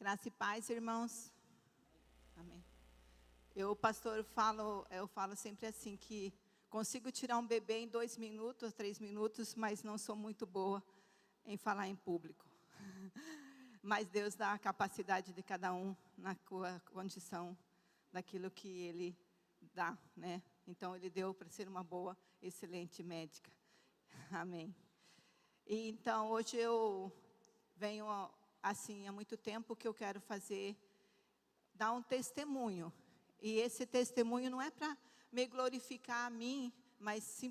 Graça e paz, irmãos. Amém. Eu falo sempre assim, que consigo tirar um bebê em 2 minutos, 3 minutos, mas não sou muito boa em falar em público. Mas Deus dá a capacidade de cada um na condição daquilo que Ele dá, né? Então, Ele deu para ser uma boa, excelente médica. Amém. E então, hoje eu venho, assim, há muito tempo que eu quero dar um testemunho. E esse testemunho não é para me glorificar a mim, mas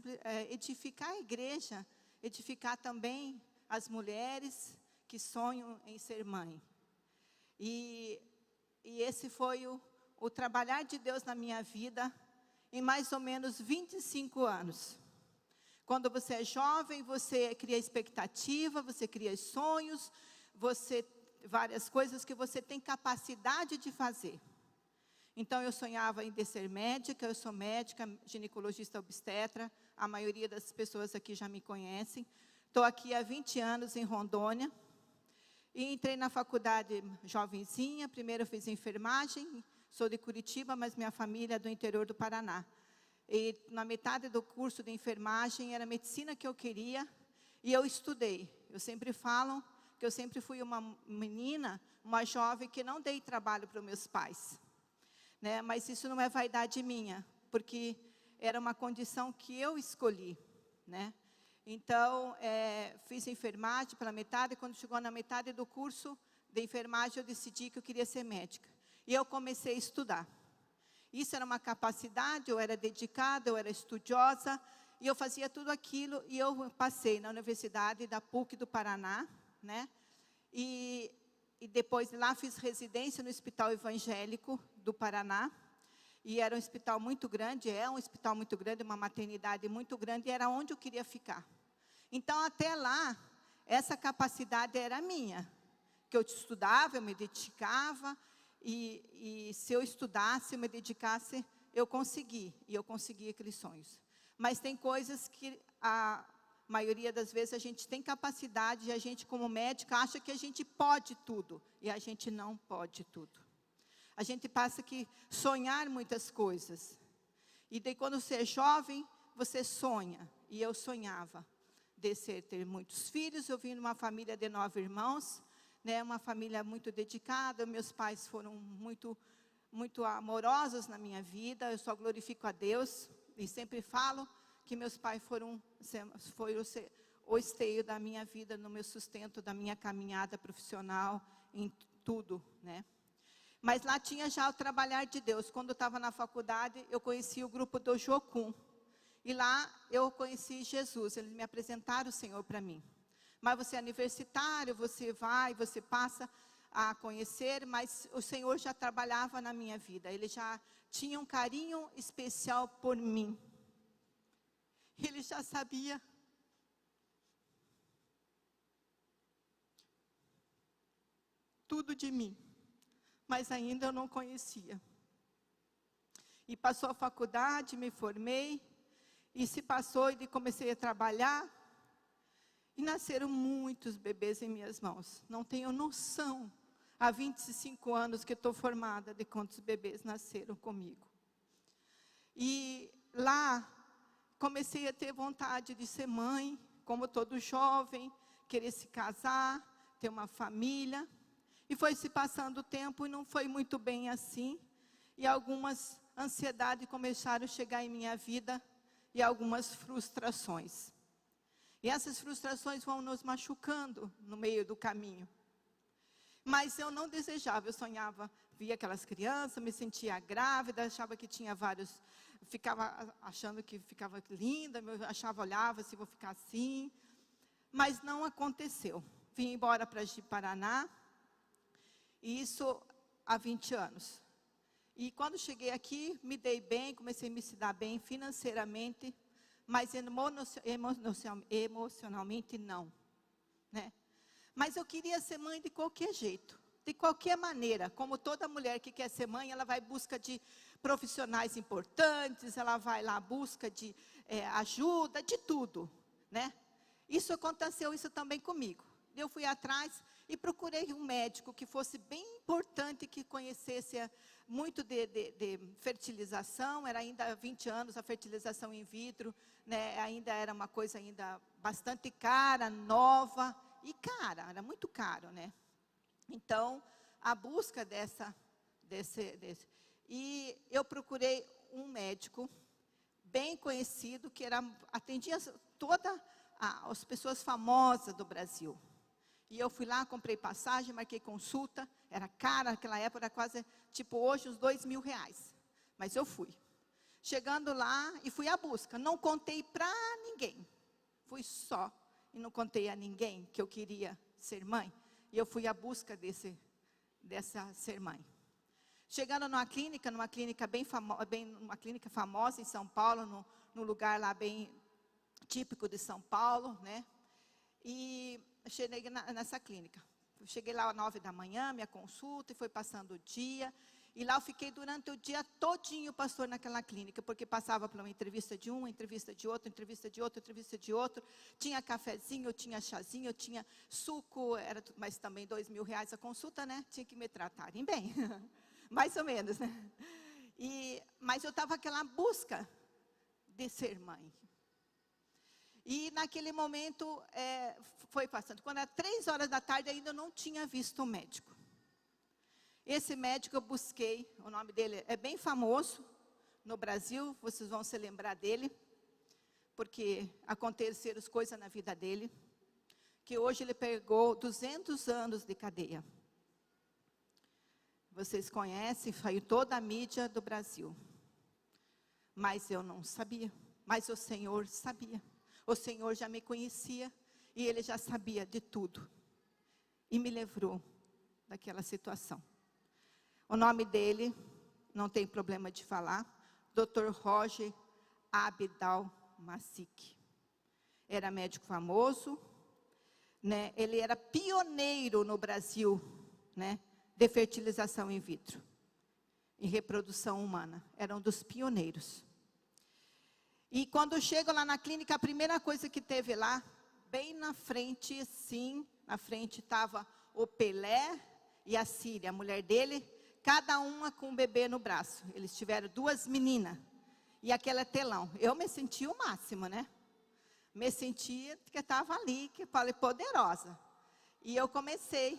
edificar a igreja, edificar também as mulheres que sonham em ser mãe. E esse foi o trabalhar de Deus na minha vida em mais ou menos 25 anos. Quando você é jovem, você cria expectativa, você cria sonhos, várias coisas que você tem capacidade de fazer. Então, eu sonhava em ser médica, eu sou médica, ginecologista obstetra, a maioria das pessoas aqui já me conhecem. Estou aqui há 20 anos em Rondônia, e entrei na faculdade jovenzinha. Primeiro eu fiz enfermagem, sou de Curitiba, mas minha família é do interior do Paraná. E na metade do curso de enfermagem, era medicina que eu queria, e eu estudei. Eu sempre falo que eu sempre fui uma menina, uma jovem que não dei trabalho para os meus pais, né? Mas isso não é vaidade minha, porque era uma condição que eu escolhi, né? Então, fiz enfermagem pela metade, e quando chegou na metade do curso de enfermagem, eu decidi que eu queria ser médica. E eu comecei a estudar. Isso era uma capacidade, eu era dedicada, eu era estudiosa, e eu fazia tudo aquilo, e eu passei na Universidade da PUC do Paraná, né? E depois lá fiz residência no Hospital Evangélico do Paraná, e era um hospital muito grande, é um hospital muito grande, uma maternidade muito grande, e era onde eu queria ficar. Então, até lá, essa capacidade era minha, que eu estudava, eu me dedicava, e se eu estudasse, eu me dedicasse, eu consegui aqueles sonhos. Mas tem coisas que a maioria das vezes a gente tem capacidade, e a gente como médica acha que a gente pode tudo, e a gente não pode tudo. A gente passa que sonhar muitas coisas. E daí quando você é jovem, você sonha, e eu sonhava de ter muitos filhos. Eu vim de uma família de 9 irmãos, né, uma família muito dedicada. Meus pais foram muito, muito amorosos na minha vida. Eu só glorifico a Deus e sempre falo que meus pais foram o esteio da minha vida, no meu sustento, da minha caminhada profissional, em tudo, né? Mas lá tinha já o trabalhar de Deus. Quando eu estava na faculdade, eu conheci o grupo do Jocum. E lá eu conheci Jesus, eles me apresentaram o Senhor para mim. Mas você é universitário, você vai, você passa a conhecer, mas o Senhor já trabalhava na minha vida. Ele já tinha um carinho especial por mim. Ele já sabia tudo de mim, mas ainda eu não conhecia. E passou a faculdade, me formei, e se passou e comecei a trabalhar, e nasceram muitos bebês em minhas mãos. Não tenho noção, há 25 anos que estou formada, de quantos bebês nasceram comigo. E lá, comecei a ter vontade de ser mãe, como todo jovem, querer se casar, ter uma família. E foi se passando o tempo, e não foi muito bem assim. E algumas ansiedades começaram a chegar em minha vida, e algumas frustrações. E essas frustrações vão nos machucando no meio do caminho. Mas eu não desejava, eu sonhava, via aquelas crianças, me sentia grávida, achava que tinha vários, ficava achando que ficava linda, olhava se vou ficar assim. Mas não aconteceu. Vim embora para Paraná, e isso há 20 anos. E quando cheguei aqui, me dei bem, comecei a me se dar bem financeiramente, mas emocionalmente não, né? Mas eu queria ser mãe de qualquer jeito, de qualquer maneira. Como toda mulher que quer ser mãe, ela vai em busca de profissionais importantes, ela vai lá em busca de ajuda, de tudo, né? Isso aconteceu, isso também comigo. Eu fui atrás, E procurei um médico que fosse bem importante, que conhecesse muito de fertilização. Era ainda há 20 anos a fertilização in vitro, né? Ainda era uma coisa ainda bastante cara, nova e cara, era muito caro, né? Então, a busca desse. E eu procurei um médico bem conhecido, que atendia todas as pessoas famosas do Brasil. E eu fui lá, comprei passagem, marquei consulta, era cara, naquela época era quase, tipo hoje, uns R$2.000. Mas eu fui. Chegando lá, e fui à busca, não contei para ninguém. Fui só, e não contei a ninguém que eu queria ser mãe. E eu fui à busca dessa ser mãe. Chegando numa clínica uma clínica famosa em São Paulo, num lugar lá bem típico de São Paulo, né? E cheguei nessa clínica. Cheguei lá às 9 da manhã, minha consulta, e foi passando o dia. E lá eu fiquei durante o dia todinho, pastor, naquela clínica, porque passava por uma entrevista de um, entrevista de outro, entrevista de outro, entrevista de outro. Tinha cafezinho, tinha chazinho, tinha suco, mas também R$2.000 a consulta, né? Tinha que me tratarem bem, mais ou menos, né? Mas eu estava naquela busca de ser mãe. E naquele momento, foi passando. Quando era 3 horas da tarde, ainda eu não tinha visto o médico. Esse médico eu busquei, o nome dele é bem famoso no Brasil, vocês vão se lembrar dele, porque aconteceram coisas na vida dele, que hoje ele pegou 200 anos de cadeia. Vocês conhecem, saiu toda a mídia do Brasil. Mas eu não sabia, mas o Senhor sabia. O Senhor já me conhecia e Ele já sabia de tudo. E me livrou daquela situação. O nome dele, não tem problema de falar, Dr. Roger Abdal Massik. Era médico famoso, né? Ele era pioneiro no Brasil, né? De fertilização in vitro e reprodução humana. Era um dos pioneiros. E quando eu chego lá na clínica, a primeira coisa que teve lá, bem na frente, sim, na frente estava o Pelé e a Síria, a mulher dele, cada uma com um bebê no braço. Eles tiveram 2 meninas. E aquele telão. Eu me senti o máximo, né? Me sentia que estava ali, que falei, poderosa. E eu comecei,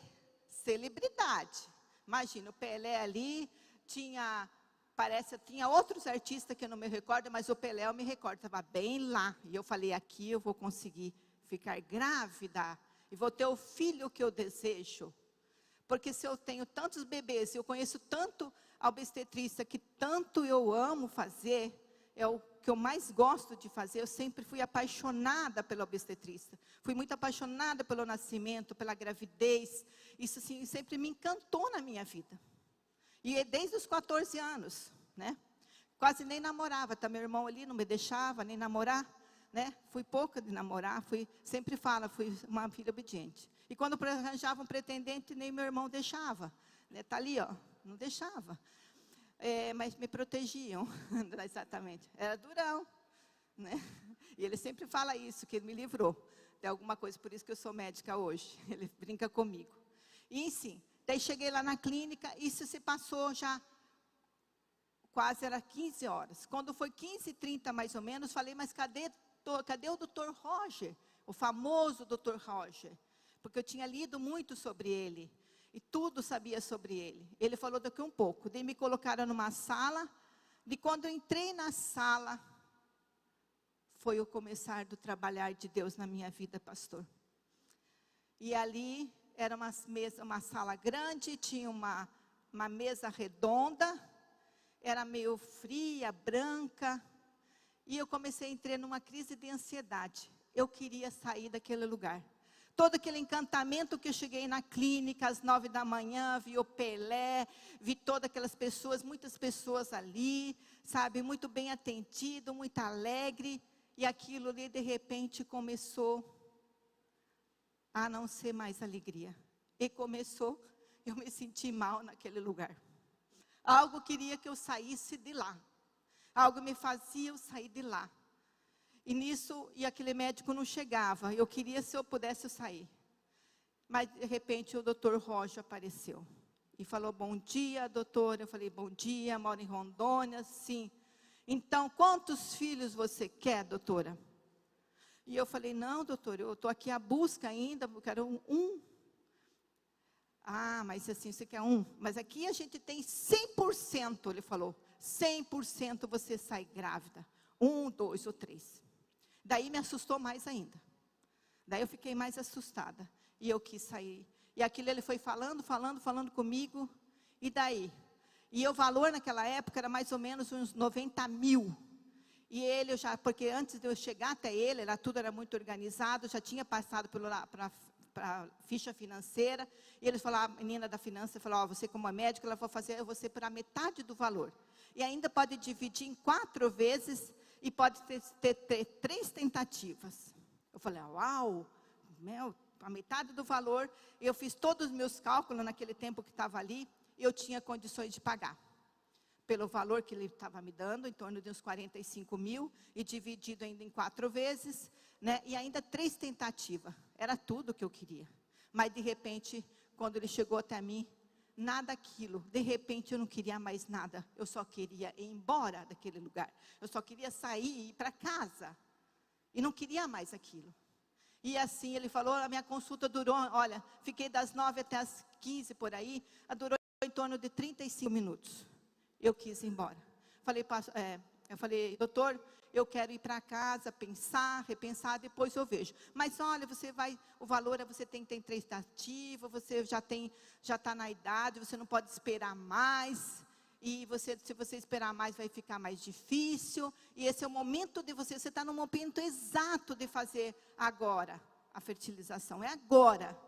celebridade. Imagina, o Pelé ali, tinha outros artistas que eu não me recordo, mas o Pelé eu me recordo, estava bem lá. E eu falei, aqui eu vou conseguir ficar grávida. E vou ter o filho que eu desejo. Porque se eu tenho tantos bebês, eu conheço tanto a obstetrista, que tanto eu amo fazer, é o que eu mais gosto de fazer. Eu sempre fui apaixonada pela obstetrista. Fui muito apaixonada pelo nascimento, pela gravidez. Isso assim, sempre me encantou na minha vida. E desde os 14 anos, né? Quase nem namorava, tá? Meu irmão ali não me deixava nem namorar, né? Fui pouca de namorar, sempre fui uma filha obediente. E quando arranjava um pretendente, nem meu irmão deixava. Né? Tá ali, ó, não deixava. Mas me protegiam, exatamente. Era durão, né? E ele sempre fala isso, que ele me livrou de alguma coisa, por isso que eu sou médica hoje. Ele brinca comigo. E sim, daí cheguei lá na clínica, isso se passou já, quase era 15 horas. Quando foi 15h30 mais ou menos, falei, mas cadê o Dr. Roger? O famoso Dr. Roger. Porque eu tinha lido muito sobre ele. E tudo sabia sobre ele. Ele falou daqui um pouco. Daí me colocaram numa sala. E quando eu entrei na sala, foi o começar do trabalhar de Deus na minha vida, pastor. E ali era uma sala grande, tinha uma mesa redonda. Era meio fria, branca. E eu comecei a entrar numa crise de ansiedade. Eu queria sair daquele lugar. Todo aquele encantamento que eu cheguei na clínica às 9 da manhã, vi o Pelé, vi todas aquelas pessoas, muitas pessoas ali, sabe, muito bem atendido, muito alegre. E aquilo ali, de repente, começou a não ser mais alegria. E começou, eu me senti mal naquele lugar. Algo queria que eu saísse de lá. Algo me fazia eu sair de lá. E nisso, aquele médico não chegava. Eu queria, se eu pudesse, eu sair. Mas, de repente, o doutor Rocha apareceu. E falou, bom dia, doutora. Eu falei, bom dia, moro em Rondônia, sim. Então, quantos filhos você quer, doutora? E eu falei, não, doutor, eu estou aqui à busca ainda, eu quero um. Ah, mas assim, você quer um? Mas aqui a gente tem 100%, ele falou. 100% você sai grávida. 1, 2 ou 3. Daí me assustou mais ainda. Daí eu fiquei mais assustada. E eu quis sair. E aquilo ele foi falando comigo. E daí? E o valor naquela época era mais ou menos uns 90 mil. E ele, porque antes de eu chegar até ele, tudo era muito organizado, já tinha passado para a ficha financeira. E eles falaram, a menina da finança falou, você como é médica, ela vai fazer você por a metade do valor. E ainda pode dividir em 4 vezes e pode ter 3 tentativas. Eu falei, uau, a metade do valor. Eu fiz todos os meus cálculos naquele tempo que estava ali, e eu tinha condições de pagar. Pelo valor que ele estava me dando, em torno de uns 45 mil, e dividido ainda em 4 vezes, né? E ainda 3 tentativas. Era tudo que eu queria. Mas de repente, quando ele chegou até mim, nada aquilo. De repente eu não queria mais nada. Eu só queria ir embora daquele lugar. Eu só queria sair e ir para casa. E não queria mais aquilo. E assim ele falou, a minha consulta durou, olha, fiquei das 9 até as 15 por aí, durou em torno de 35 minutos. Eu quis ir embora. Eu falei, doutor, eu quero ir para casa, repensar, depois eu vejo. Mas olha, o valor é você tem 3 tentativas, você já está na idade, você não pode esperar mais. E se você esperar mais, vai ficar mais difícil. E esse é o momento de você está no momento exato de fazer agora a fertilização. É agora.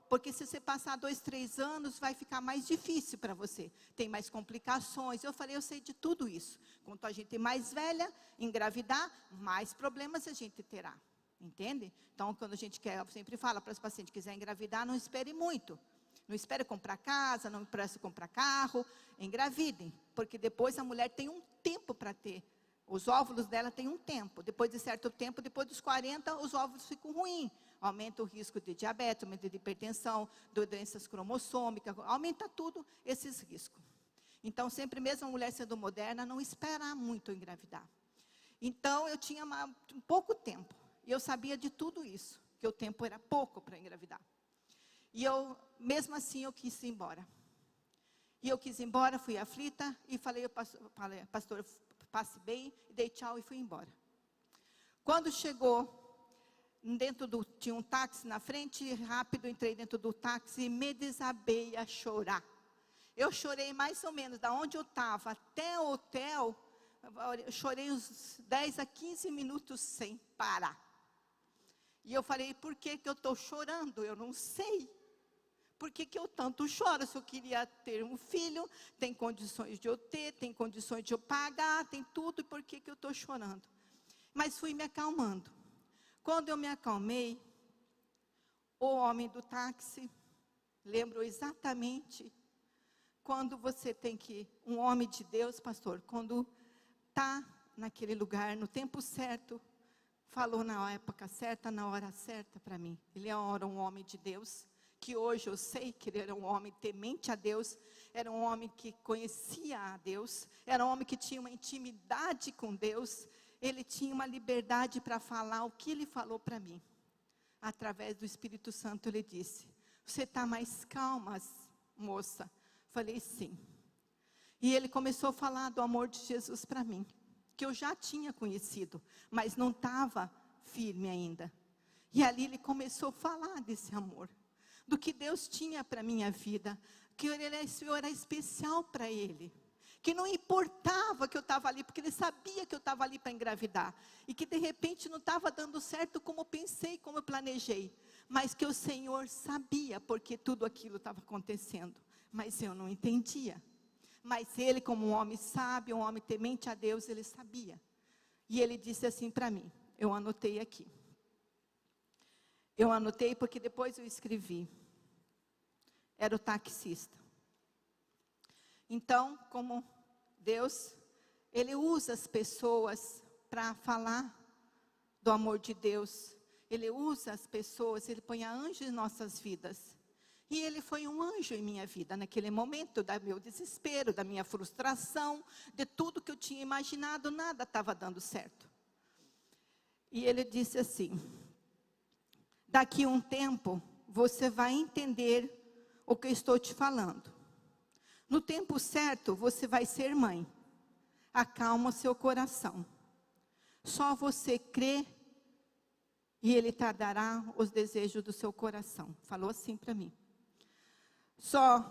Porque se você passar 2, 3 anos, vai ficar mais difícil para você. Tem mais complicações. Eu falei, eu sei de tudo isso. Quanto a gente é mais velha, engravidar, mais problemas a gente terá. Entende? Então, quando a gente quer, eu sempre falo para os pacientes que quiser engravidar, não espere muito. Não espere comprar casa, não espere comprar carro. Engravidem. Porque depois a mulher tem um tempo para ter. Os óvulos dela têm um tempo. Depois de certo tempo, depois dos 40, os óvulos ficam ruins. Aumenta o risco de diabetes, aumenta de hipertensão, de doenças cromossômicas, aumenta tudo esses riscos. Então, sempre mesmo a mulher sendo moderna, não espera muito engravidar. Então, eu tinha pouco tempo, e eu sabia de tudo isso, que o tempo era pouco para engravidar. E mesmo assim, eu quis ir embora. E eu quis ir embora, fui aflita, e falei, pastor, passe bem, dei tchau e fui embora. Quando chegou, tinha um táxi na frente, rápido entrei dentro do táxi e me desabei a chorar. Eu chorei mais ou menos, da onde eu estava até o hotel, eu chorei uns 10 a 15 minutos sem parar. E eu falei, por que eu estou chorando? Eu não sei. Por que eu tanto choro? Se eu queria ter um filho, tem condições de eu ter, tem condições de eu pagar, tem tudo, e por que eu estou chorando? Mas fui me acalmando. Quando eu me acalmei, o homem do táxi lembrou exatamente quando você tem um homem de Deus, pastor, quando está naquele lugar, no tempo certo, falou na época certa, na hora certa para mim. Ele era um homem de Deus, que hoje eu sei que ele era um homem temente a Deus, era um homem que conhecia a Deus, era um homem que tinha uma intimidade com Deus. Ele tinha uma liberdade para falar o que ele falou para mim. Através do Espírito Santo, ele disse, você está mais calma, moça? Falei, sim. E ele começou a falar do amor de Jesus para mim, que eu já tinha conhecido, mas não estava firme ainda. E ali ele começou a falar desse amor, do que Deus tinha para a minha vida, que eu era especial para ele. Que não importava que eu estava ali, porque ele sabia que eu estava ali para engravidar. E que de repente não estava dando certo como eu pensei, como eu planejei. Mas que o Senhor sabia porque tudo aquilo estava acontecendo. Mas eu não entendia. Mas ele, como um homem sábio, um homem temente a Deus, ele sabia. E ele disse assim para mim, eu anotei aqui. Eu anotei porque depois eu escrevi. Era o taxista. Então, como Deus, Ele usa as pessoas para falar do amor de Deus. Ele usa as pessoas, Ele põe anjos em nossas vidas. E ele foi um anjo em minha vida, naquele momento, do meu desespero, da minha frustração, de tudo que eu tinha imaginado, nada estava dando certo. E ele disse assim: daqui a um tempo, você vai entender o que eu estou te falando. No tempo certo, você vai ser mãe. Acalma o seu coração. Só você crê e Ele te dará os desejos do seu coração. Falou assim para mim. Só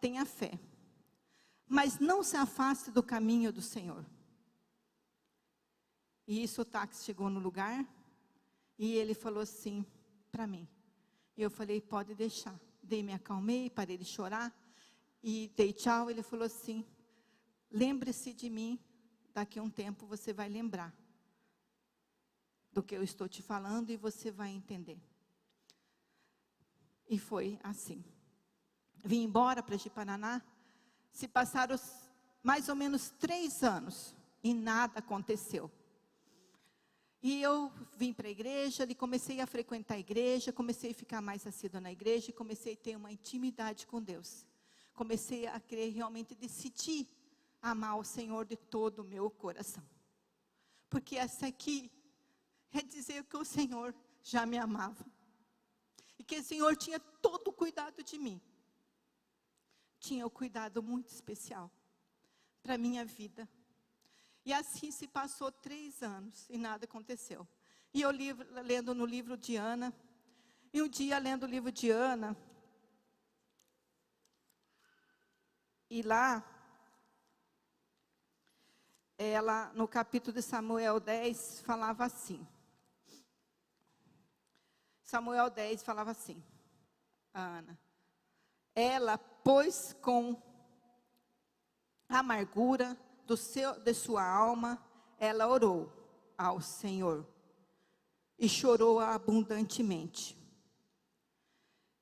tenha fé. Mas não se afaste do caminho do Senhor. E isso, o táxi chegou no lugar. E ele falou assim para mim. E eu falei, pode deixar. Me acalmei, parei de chorar. E dei tchau. Ele falou assim, lembre-se de mim. Daqui a um tempo você vai lembrar do que eu estou te falando e você vai entender. E foi assim. Vim embora para Ji-Paraná. Se passaram mais ou menos 3 anos e nada aconteceu. E eu vim para a igreja e comecei a frequentar a igreja, comecei a ficar mais assídua na igreja e comecei a ter uma intimidade com Deus. Comecei a querer realmente decidir amar o Senhor de todo o meu coração. Porque essa aqui é dizer que o Senhor já me amava. E que o Senhor tinha todo o cuidado de mim. Tinha um cuidado muito especial para a minha vida. E assim se passou 3 anos e nada aconteceu. E eu lendo no livro de Ana. E um dia lendo o livro de Ana. E lá, ela no capítulo de Samuel 10 falava assim. Samuel 10 falava assim, a Ana. Ela, pois com amargura de sua alma, ela orou ao Senhor e chorou abundantemente.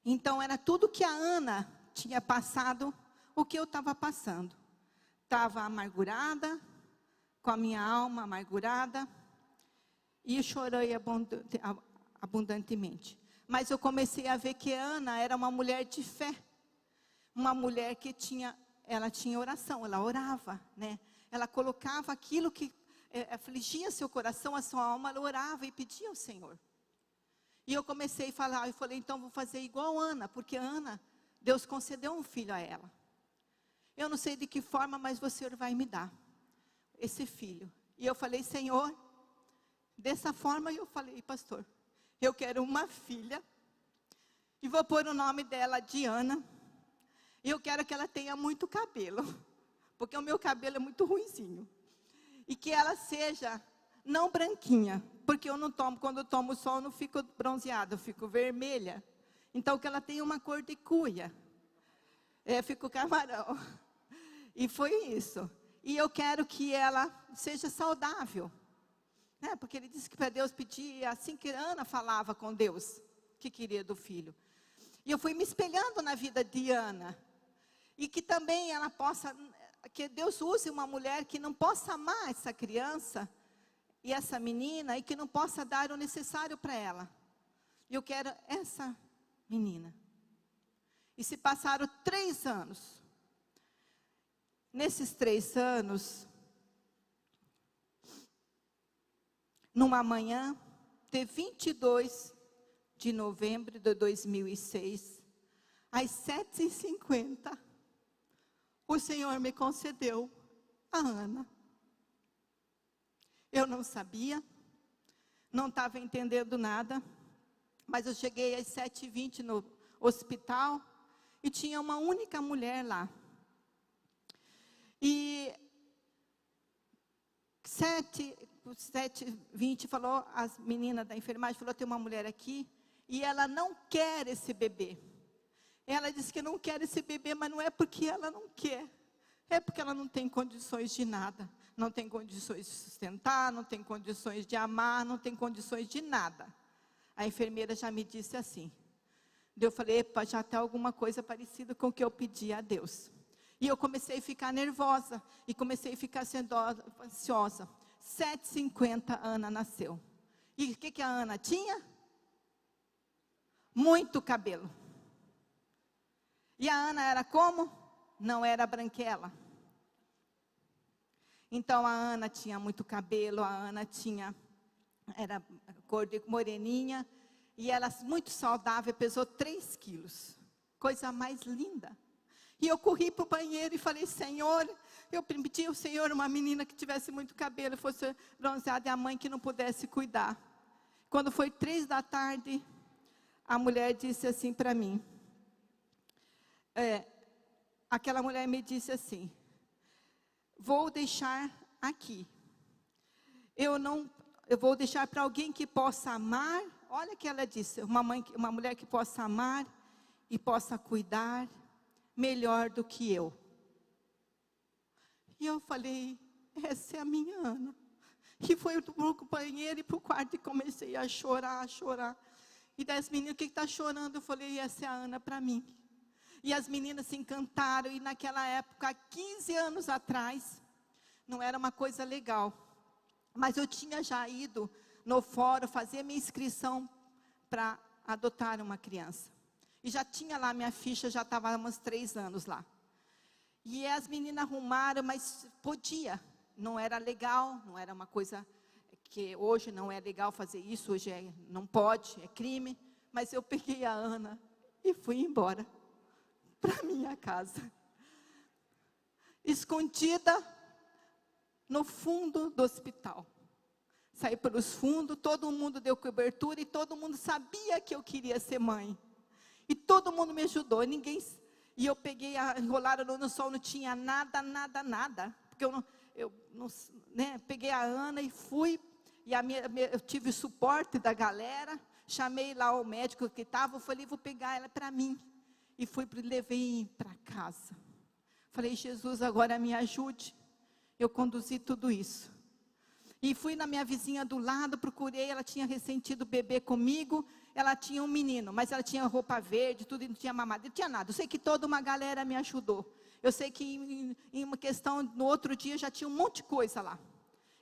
Então era tudo que a Ana tinha passado, o que eu estava passando. Estava amargurada, com a minha alma amargurada, e chorei abundantemente. Mas eu comecei a ver que Ana era uma mulher de fé. Uma mulher que ela tinha oração, ela orava, né? Ela colocava aquilo que afligia seu coração, a sua alma, ela orava e pedia ao Senhor. E eu comecei a falar, eu falei, então vou fazer igual Ana, porque Ana, Deus concedeu um filho a ela. Eu não sei de que forma, mas o Senhor vai me dar esse filho. E eu falei, Senhor, dessa forma eu falei, pastor, eu quero uma filha, e vou pôr o nome dela Diana. E eu quero que ela tenha muito cabelo, porque o meu cabelo é muito ruinzinho. E que ela seja não branquinha, porque eu não tomo, quando eu tomo sol, eu não fico bronzeada, eu fico vermelha. Então que ela tenha uma cor de cuia. Fico camarão. E foi isso. E eu quero que ela seja saudável. Porque ele disse que para Deus pedir, assim que Ana falava com Deus, que queria do filho. E eu fui me espelhando na vida de Ana. E que também ela possa, que Deus use uma mulher que não possa amar essa criança e essa menina, e que não possa dar o necessário para ela. E eu quero essa menina. E se passaram 3 anos. Nesses 3 anos, numa manhã de 22 de novembro de 2006, às 7h50, o Senhor me concedeu a Ana. Eu não sabia, não estava entendendo nada, mas eu cheguei às 7h20 no hospital e tinha uma única mulher lá. E 7h20 falou, as meninas da enfermagem falou, tem uma mulher aqui e ela não quer esse bebê. Ela disse que não quer esse bebê, mas não é porque ela não quer. É porque ela não tem condições de nada. Não tem condições de sustentar, não tem condições de amar, não tem condições de nada. A enfermeira já me disse assim. Eu falei, epa, já está alguma coisa parecida com o que eu pedi a Deus. E eu comecei a ficar nervosa. E comecei a ficar ansiosa. 7h50, Ana nasceu. E o que a Ana tinha? Muito cabelo. E a Ana era como? Não era branquela. Então a Ana tinha muito cabelo, a Ana era cor de moreninha, e ela muito saudável, pesou 3 quilos, coisa mais linda. E eu corri para o banheiro e falei: Senhor, eu pedi ao Senhor uma menina que tivesse muito cabelo, fosse bronzeada, e a mãe que não pudesse cuidar. Quando foi 3 da tarde, a mulher disse assim para mim, aquela mulher me disse assim: vou deixar aqui, eu vou deixar para alguém que possa amar. Olha o que ela disse: uma mulher que possa amar e possa cuidar melhor do que eu. E eu falei: essa é a minha Ana. E foi para o banheiro e para o quarto e comecei a chorar. E das meninas: o que está chorando? Eu falei: essa é a Ana para mim. E as meninas se encantaram. E naquela época, há 15 anos atrás, não era uma coisa legal, mas eu tinha já ido no fórum fazer minha inscrição para adotar uma criança. E já tinha lá minha ficha, já estava há uns 3 anos lá. E as meninas arrumaram, mas podia. Não era legal, não era uma coisa que hoje não é legal fazer isso, hoje não pode, é crime. Mas eu peguei a Ana e fui embora para minha casa, escondida no fundo do hospital. Saí pelos fundos, todo mundo deu cobertura e todo mundo sabia que eu queria ser mãe. E todo mundo me ajudou, e eu peguei, enrolaram no sol, não tinha nada, porque peguei a Ana e fui, e eu tive o suporte da galera, chamei lá o médico que estava, eu falei: vou pegar ela para mim, e levei para casa. Falei: Jesus, agora me ajude. Eu conduzi tudo isso. E fui na minha vizinha do lado, procurei, ela tinha recém-tido bebê comigo, ela tinha um menino, mas ela tinha roupa verde, tudo, e não tinha mamadeira, não tinha nada. Eu sei que toda uma galera me ajudou. Eu sei que em uma questão, no outro dia, já tinha um monte de coisa lá.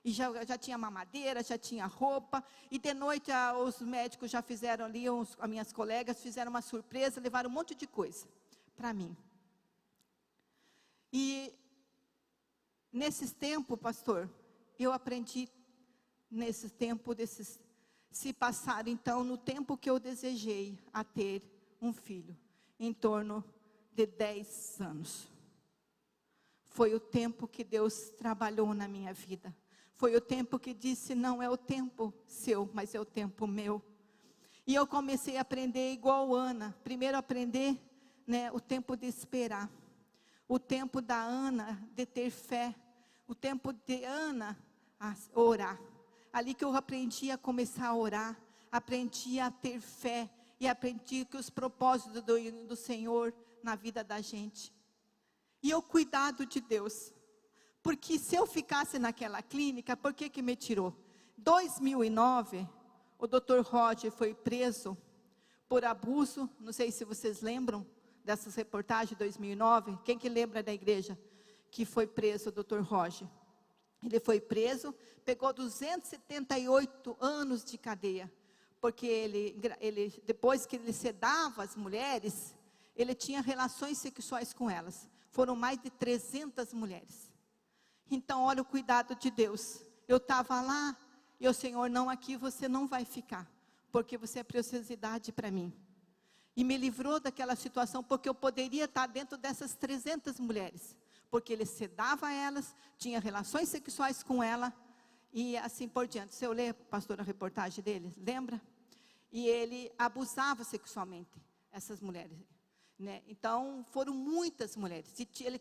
E já tinha mamadeira, já tinha roupa, e de noite os médicos já fizeram ali, as minhas colegas fizeram uma surpresa, levaram um monte de coisa para mim. E nesses tempos, pastor, eu aprendi nesse tempo, se passar então no tempo que eu desejei a ter um filho, em torno de 10 anos. Foi o tempo que Deus trabalhou na minha vida. Foi o tempo que disse: não é o tempo seu, mas é o tempo meu. E eu comecei a aprender igual Ana. Primeiro aprender, o tempo de esperar. O tempo da Ana de ter fé. O tempo de Ana a orar. Ali que eu aprendi a começar a orar. Aprendi a ter fé. E aprendi que os propósitos do Senhor na vida da gente. E o cuidado de Deus. Porque se eu ficasse naquela clínica, por que me tirou? 2009, o Dr. Roger foi preso por abuso. Não sei se vocês lembram dessas reportagens de 2009. Quem que lembra da igreja que foi preso o Dr. Roger? Ele foi preso, pegou 278 anos de cadeia. Porque ele, depois que ele sedava as mulheres, ele tinha relações sexuais com elas. Foram mais de 300 mulheres. Então, olha o cuidado de Deus. Eu estava lá, e o Senhor: não, aqui você não vai ficar, porque você é preciosidade para mim. E me livrou daquela situação, porque eu poderia estar dentro dessas 300 mulheres. Porque ele sedava elas, tinha relações sexuais com ela, e assim por diante. Se eu ler, pastor, a reportagem dele, lembra? E ele abusava sexualmente essas mulheres. Então foram muitas mulheres. Ele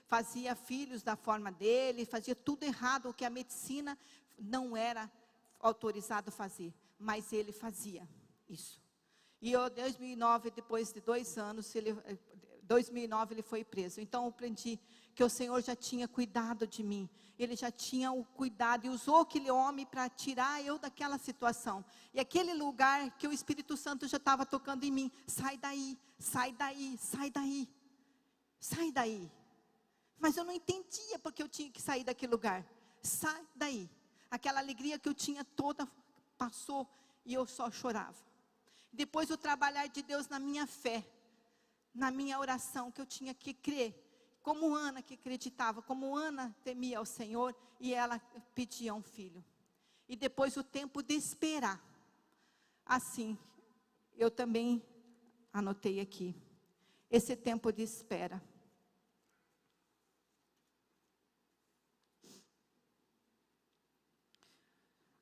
fazia filhos da forma dele, fazia tudo errado, o que a medicina não era autorizado a fazer, mas ele fazia isso. E em 2009, depois de 2 anos, 2009 ele foi preso. Então eu aprendi que o Senhor já tinha cuidado de mim. Ele já tinha o cuidado e usou aquele homem para tirar eu daquela situação. E aquele lugar que o Espírito Santo já estava tocando em mim: sai daí, sai daí, sai daí, sai daí. Mas eu não entendia porque eu tinha que sair daquele lugar. Sai daí. Aquela alegria que eu tinha toda passou e eu só chorava. Depois o trabalhar de Deus na minha fé. na minha oração que eu tinha que crer, como Ana que acreditava, como Ana temia ao Senhor, e ela pedia um filho. E depois o tempo de esperar. Assim, eu também anotei aqui, esse tempo de espera.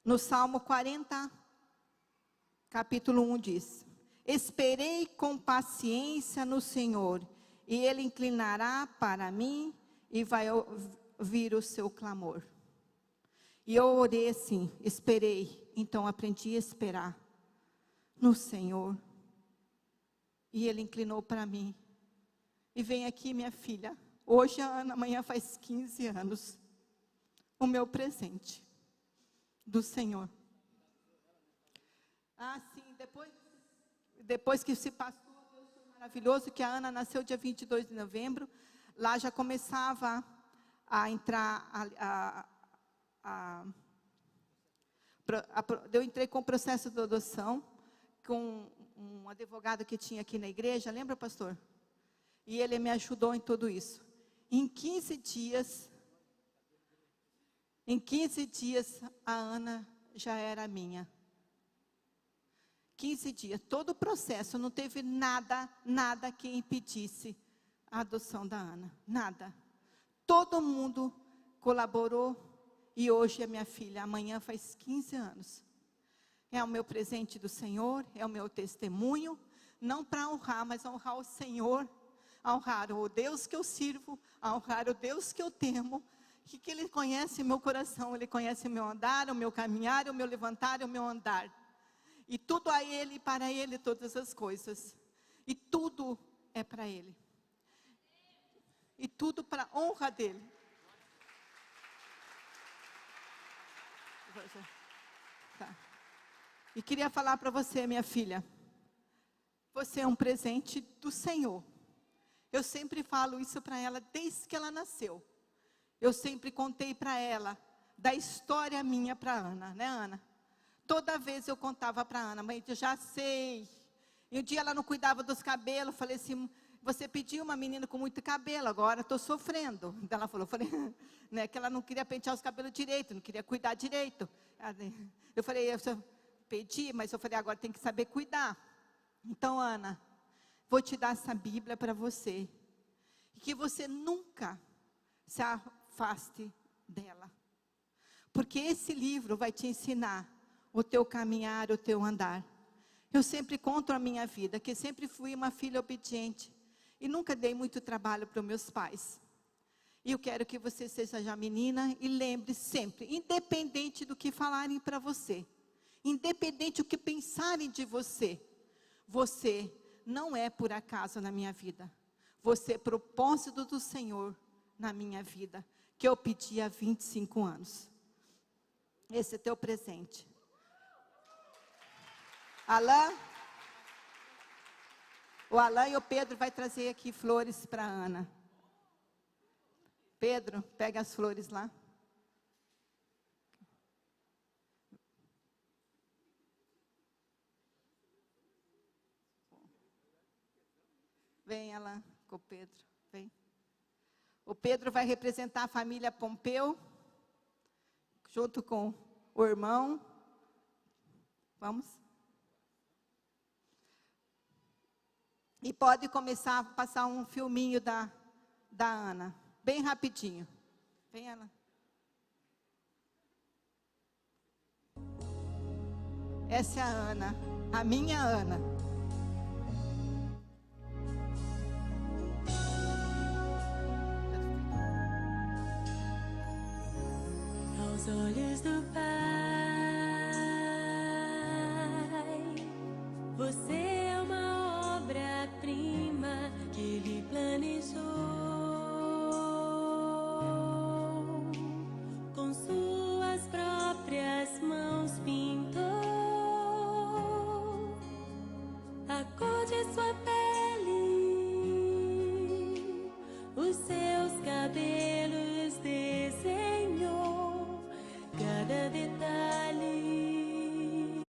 No Salmo 40, capítulo 1 diz: esperei com paciência no Senhor, e Ele inclinará para mim, e vai ouvir o seu clamor. E eu orei assim, esperei, então aprendi a esperar no Senhor. E Ele inclinou para mim. E vem aqui minha filha, hoje a Ana, amanhã faz 15 anos, o meu presente do Senhor. Ah, sim, depois que se passou, Deus foi maravilhoso, que a Ana nasceu dia 22 de novembro, lá já começava a entrar, eu entrei com o processo de adoção, com um advogado que tinha aqui na igreja, lembra, pastor? E ele me ajudou em tudo isso. Em 15 dias, a Ana já era minha. 15 dias, todo o processo, não teve nada que impedisse a adoção da Ana, nada. Todo mundo colaborou, e hoje é minha filha, amanhã faz 15 anos. É o meu presente do Senhor, é o meu testemunho, não para honrar, mas honrar o Senhor, honrar o Deus que eu sirvo, honrar o Deus que eu temo, que Ele conhece meu coração, Ele conhece o meu andar, o meu caminhar, o meu levantar, o meu andar. E tudo a Ele, para Ele, todas as coisas. E tudo é para Ele. E tudo para a honra dEle. Tá. E queria falar para você, minha filha. Você é um presente do Senhor. Eu sempre falo isso para ela desde que ela nasceu. Eu sempre contei para ela da história minha para Ana, né, Ana? Toda vez eu contava para Ana, mãe, eu já sei. E um dia ela não cuidava dos cabelos, falei assim, você pediu uma menina com muito cabelo, agora estou sofrendo. Então ela falou, né, que ela não queria pentear os cabelos direito, não queria cuidar direito. Eu falei, eu pedi, mas eu falei, agora tem que saber cuidar. Então, Ana, vou te dar essa Bíblia para você. E que você nunca se afaste dela. Porque esse livro vai te ensinar o teu caminhar, o teu andar. Eu sempre conto a minha vida, que sempre fui uma filha obediente. E nunca dei muito trabalho para os meus pais. E eu quero que você seja já menina e lembre sempre, independente do que falarem para você, independente do que pensarem de você, você não é por acaso na minha vida. Você é propósito do Senhor na minha vida, que eu pedi há 25 anos. Esse é teu presente. O Alain e o Pedro vai trazer aqui flores para a Ana. Pedro, pega as flores lá. Vem, Alain, com o Pedro, vem. O Pedro vai representar a família Pompeu, junto com o irmão. Vamos. E pode começar a passar um filminho da Ana. Bem rapidinho. Vem, Ana. Essa é a Ana. A minha Ana. Aos olhos do Pai, você é uma obra-prima que Ele planejou. Com suas próprias mãos pintou a cor de sua pele, os seus cabelos desenhou, cada detalhe.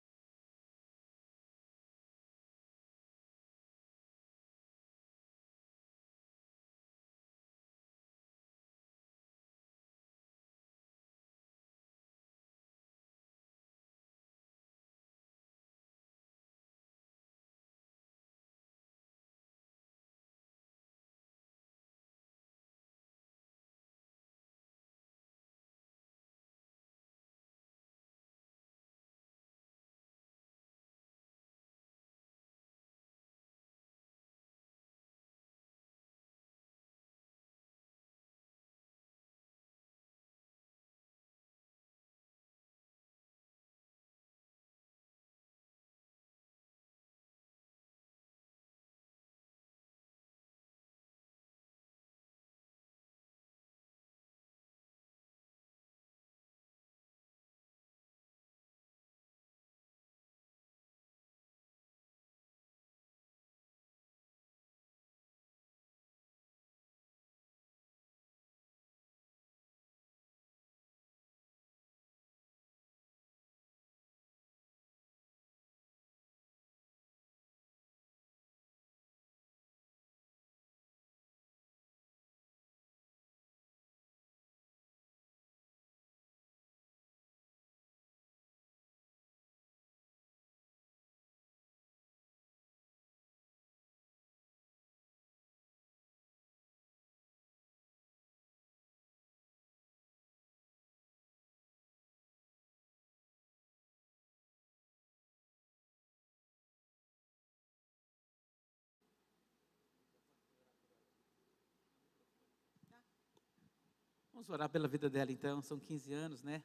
Vamos orar pela vida dela então, são 15 anos, né?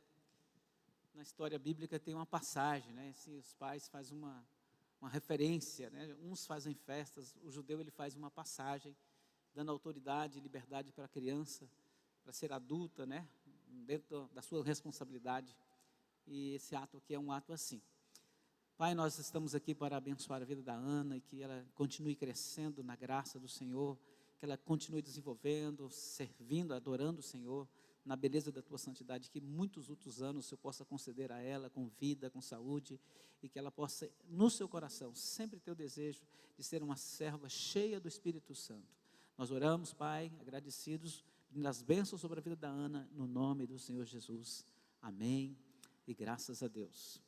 Na história bíblica tem uma passagem, né? Se os pais fazem uma referência, né? Uns fazem festas, o judeu ele faz uma passagem, dando autoridade e liberdade para a criança, para ser adulta, né? Dentro da sua responsabilidade. E esse ato aqui é um ato assim. Pai, nós estamos aqui para abençoar a vida da Ana e que ela continue crescendo na graça do Senhor, que ela continue desenvolvendo, servindo, adorando o Senhor, na beleza da tua santidade, que muitos outros anos o Senhor possa conceder a ela, com vida, com saúde, e que ela possa, no seu coração, sempre ter o desejo de ser uma serva cheia do Espírito Santo. Nós oramos, Pai, agradecidos, pedindo as bênçãos sobre a vida da Ana, no nome do Senhor Jesus. Amém e graças a Deus.